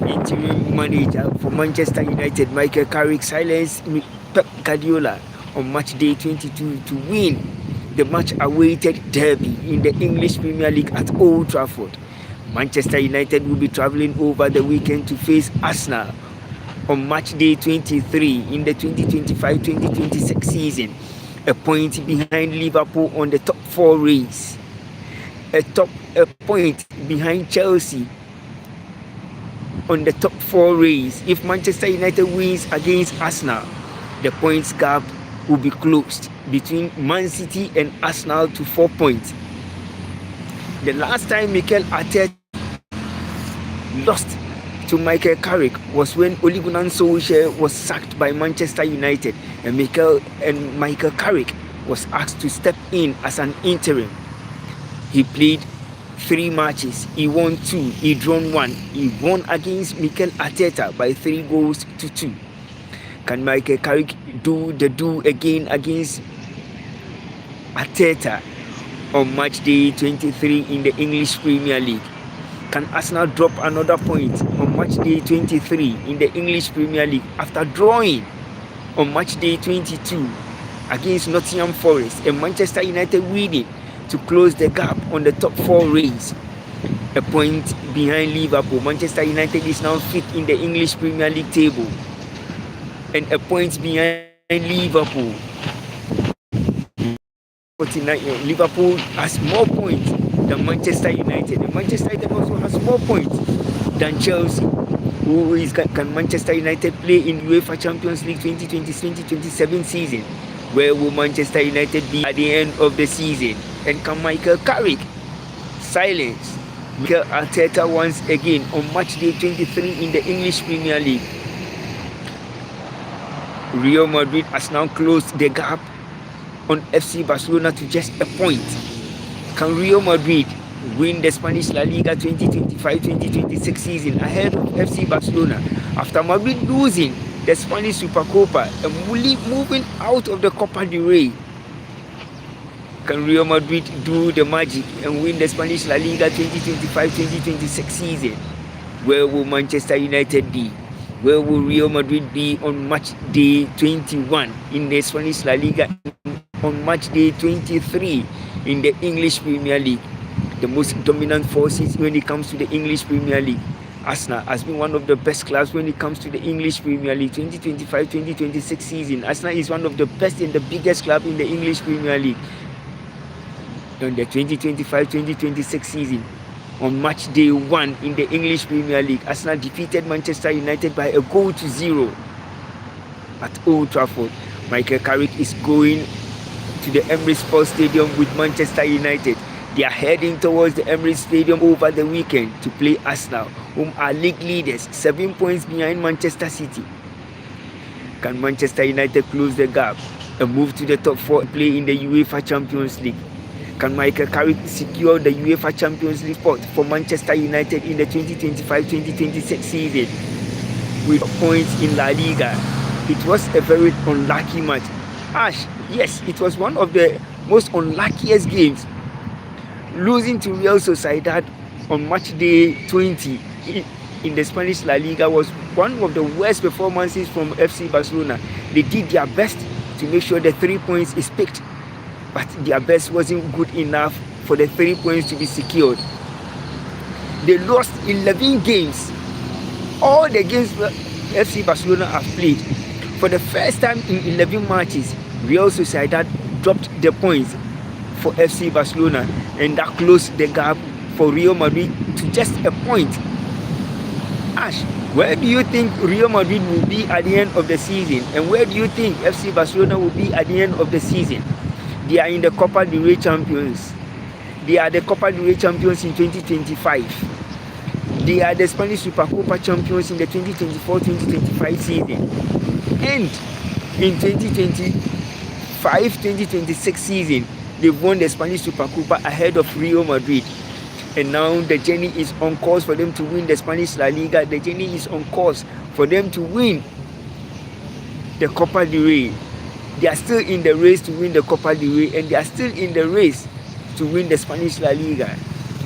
Interim manager for Manchester United, Michael Carrick, silenced Pep Guardiola on match day 22 to win the much-awaited derby in the English Premier League at Old Trafford. Manchester United will be travelling over the weekend to face Arsenal on match day 23 in the 2025-2026 season, a point behind Liverpool on the top 4 race, a point behind Chelsea on the top 4 race. If Manchester United wins against Arsenal, the points gap will be closed between Man City and Arsenal to 4 points. The last time Mikel Arteta lost to Michael Carrick was when Ole Gunnar Solskjaer was sacked by Manchester United, and Michael Carrick was asked to step in as an interim. He played 3 matches, he won 2, he drawn 1. He won against Mikel Arteta by 3 goals to 2. Can Michael Carrick do again against Arteta on match day 23 in the English Premier League? Can Arsenal drop another point on match day 23 in the English Premier League after drawing on match day 22 against Nottingham Forest, and Manchester United winning to close the gap on the top 4 race, a point behind Liverpool? Manchester United is now 5th in the English Premier League table, and a point behind Liverpool. 49. Liverpool has more points than Manchester United, and Manchester United also has more points than Chelsea. Can Manchester United play in UEFA Champions League 2026-2027 season? Where will Manchester United be at the end of the season? And can Michael Carrick silence Mikel Arteta once again on match day 23 in the English Premier League? Real Madrid has now closed the gap on FC Barcelona to just a point. Can Real Madrid win the Spanish La Liga 2025-2026 season ahead of FC Barcelona after Madrid losing the Spanish Supercopa and moving out of the Copa del Rey? Can Real Madrid do the magic and win the Spanish La Liga 2025-2026 season? Where will Manchester United be? Where will Real Madrid be on match day 21 in the Spanish La Liga, on match day 23 in the English Premier League? The most dominant forces when it comes to the English Premier League, Arsenal has been one of the best clubs when it comes to the English Premier League 2025-2026 season. Arsenal is one of the best and the biggest club in the English Premier League. On the 2025-2026 season, on match day 1 in the English Premier League, Arsenal defeated Manchester United by a goal to 0 at Old Trafford. Michael Carrick is going to the Emirates Sports Stadium with Manchester United. They are heading towards the Emirates Stadium over the weekend to play Arsenal, whom are league leaders, 7 points behind Manchester City. Can Manchester United close the gap and move to the top 4 play in the UEFA Champions League? Can Michael Carrick secure the UEFA Champions League spot for Manchester United in the 2025-2026 season with points in La Liga? It was a very unlucky match. Yes, it was one of the most unluckiest games. Losing to Real Sociedad on match day 20 in the Spanish La Liga was one of the worst performances from FC Barcelona. They did their best to make sure the 3 points is picked, but their best wasn't good enough for the 3 points to be secured. They lost 11 games. All the games FC Barcelona have played. For the first time in 11 matches, Real Sociedad dropped the points for FC Barcelona, and that closed the gap for Real Madrid to just a point. Where do you think Real Madrid will be at the end of the season, and where do you think FC Barcelona will be at the end of the season? They are in the Copa del Rey champions. They are the Copa del Rey champions in 2025. They are the Spanish Supercopa champions in the 2024-2025 season. And in 2025-2026 season, they won the Spanish Supercopa ahead of Real Madrid. And now the journey is on course for them to win the Spanish La Liga. The journey is on course for them to win the Copa del Rey. They are still in the race to win the Copa del Rey, and they are still in the race to win the Spanish La Liga.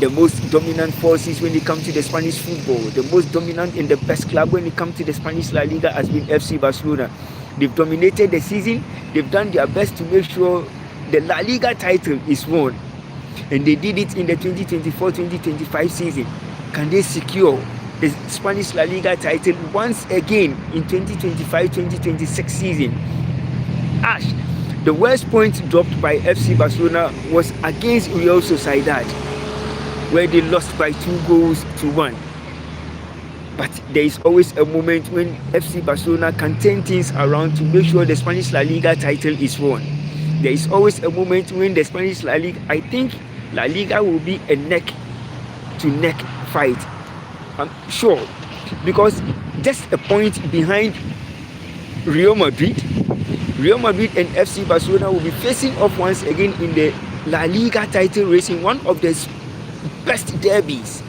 the most dominant forces when it comes to the Spanish football, the most dominant and the best club when it comes to the Spanish La Liga has been FC Barcelona. They've dominated the season. They've done their best to make sure the La Liga title is won. And they did it in the 2024-2025 season. Can they secure the Spanish La Liga title once again in 2025-2026 season? Ash, the worst point dropped by FC Barcelona was against Real Sociedad, where they lost by 2-1. But there is always a moment when FC Barcelona can turn things around to make sure the Spanish La Liga title is won. There is always a moment when the Spanish La Liga, I think La Liga will be a neck-to-neck fight. I'm sure, because just a point behind Real Madrid and FC Barcelona will be facing off once again in the La Liga title race in one of the best derbies.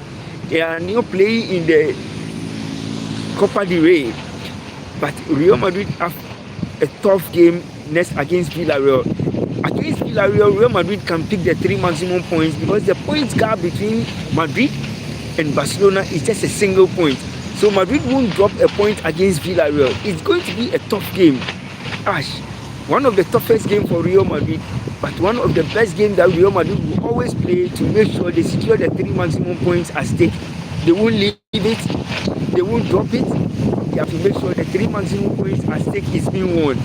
They are now playing in the Copa del Rey, but Real Madrid have a tough game next against Villarreal. Against Villarreal, Real Madrid can pick the 3 maximum points because the points gap between Madrid and Barcelona is just a single point. So Madrid won't drop a point against Villarreal. It's going to be a tough game. Ash, one of the toughest games for Real Madrid, but one of the best games that Real Madrid will always play to make sure they secure the 3 maximum points at stake. They won't leave it, they won't drop it. They have to make sure the 3 maximum points at stake is being won.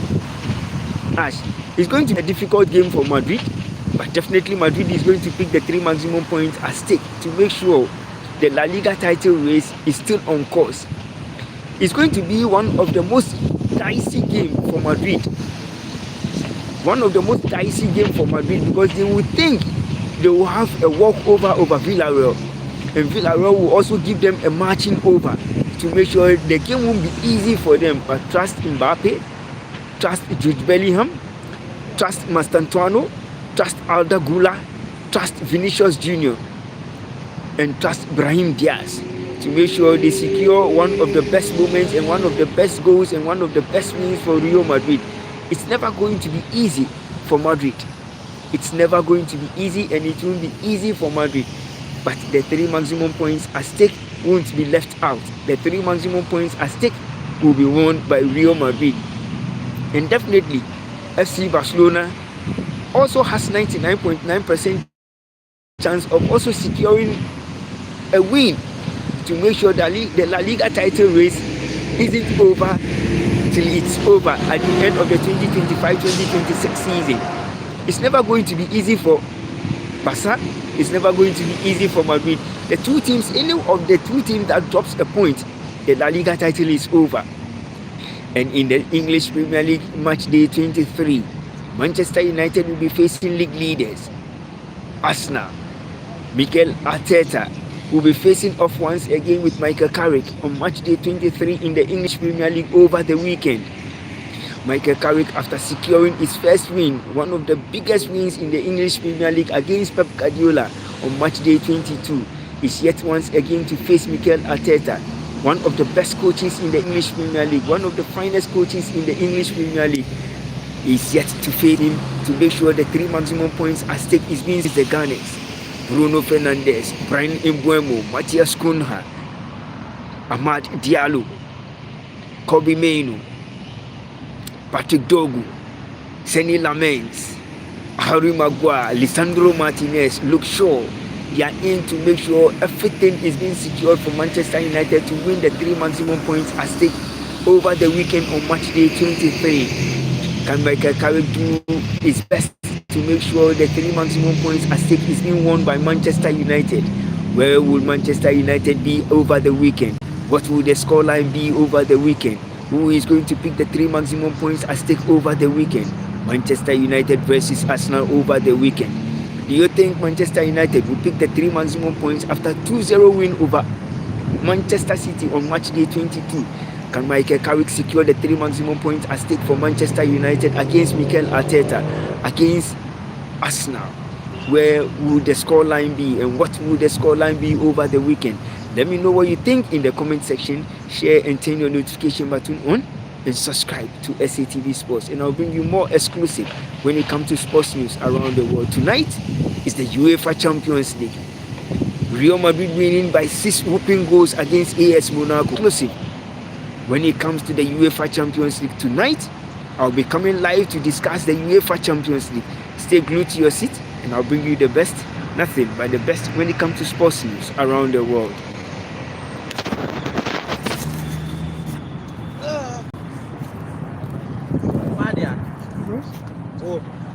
Ash, it's going to be a difficult game for Madrid, but definitely Madrid is going to pick the 3 maximum points at stake to make sure the La Liga title race is still on course. It's going to be one of the most dicey games for Madrid. One of the most dicey games for Madrid because they will think they will have a walkover over Villarreal. And Villarreal will also give them a marching over to make sure the game won't be easy for them. But trust Mbappe, trust Jude Bellingham, trust Mastantuano, trust Arda Güler, trust Vinicius Jr. and trust Brahim Diaz to make sure they secure one of the best moments and one of the best goals and one of the best wins for Real Madrid. It's never going to be easy for Madrid. It's never going to be easy, and it won't be easy for Madrid. But the 3 maximum points at stake won't be left out. The 3 maximum points at stake will be won by Real Madrid. And definitely, FC Barcelona also has 99.9% chance of also securing a win to make sure that the La Liga title race isn't over till it's over at the end of the 2025-2026 season. It's never going to be easy for Barca. It's never going to be easy for Madrid. The two teams, any of the two teams that drops a point, the La Liga title is over. And in the English Premier League match day 23, Manchester United will be facing league leaders Arsenal. Mikel Arteta will be facing off once again with Michael Carrick on match day 23 in the English Premier League over the weekend. Michael Carrick, after securing his first win, one of the biggest wins in the English Premier League against Pep Guardiola on match day 22, is yet once again to face Mikel Arteta, one of the best coaches in the English Premier League, one of the finest coaches in the English Premier League. Is yet to face him to make sure the 3 maximum points at stake is being the Gunners. Bruno Fernandes, Brian Mbeumo, Matthias Cunha, Amad Diallo, Kobe Mainoo, Patrick Dogu, Seny Lamens, Harry Maguire, Lisandro Martinez, Luke Shaw. They are in to make sure everything is being secured for Manchester United to win the 3 maximum points at stake over the weekend on match day 23. Can Michael Carrick do his best to make sure the 3 maximum points at stake is being won by Manchester United? Where will Manchester United be over the weekend? What will the scoreline be over the weekend? Who is going to pick the 3 maximum points at stake over the weekend? Manchester United versus Arsenal over the weekend. Do you think Manchester United will pick the 3 maximum points after 2-0 win over Manchester City on match day 22? Can Michael Carrick secure the 3 maximum points at stake for Manchester United against Mikel Arteta, against Arsenal? Where will the scoreline be, and what will the scoreline be over the weekend? Let me know what you think in the comment section. Share and turn your notification button on, and subscribe to SATV Sports, and I'll bring you more exclusive when it comes to sports news around the world. Tonight is the UEFA Champions League. Real Madrid winning by 6 whooping goals against AS Monaco. Exclusive. When it comes to the UEFA Champions League tonight, I'll be coming live to discuss the UEFA Champions League. Stay glued to your seat and I'll bring you the best, nothing but the best when it comes to sports news around the world. Oh.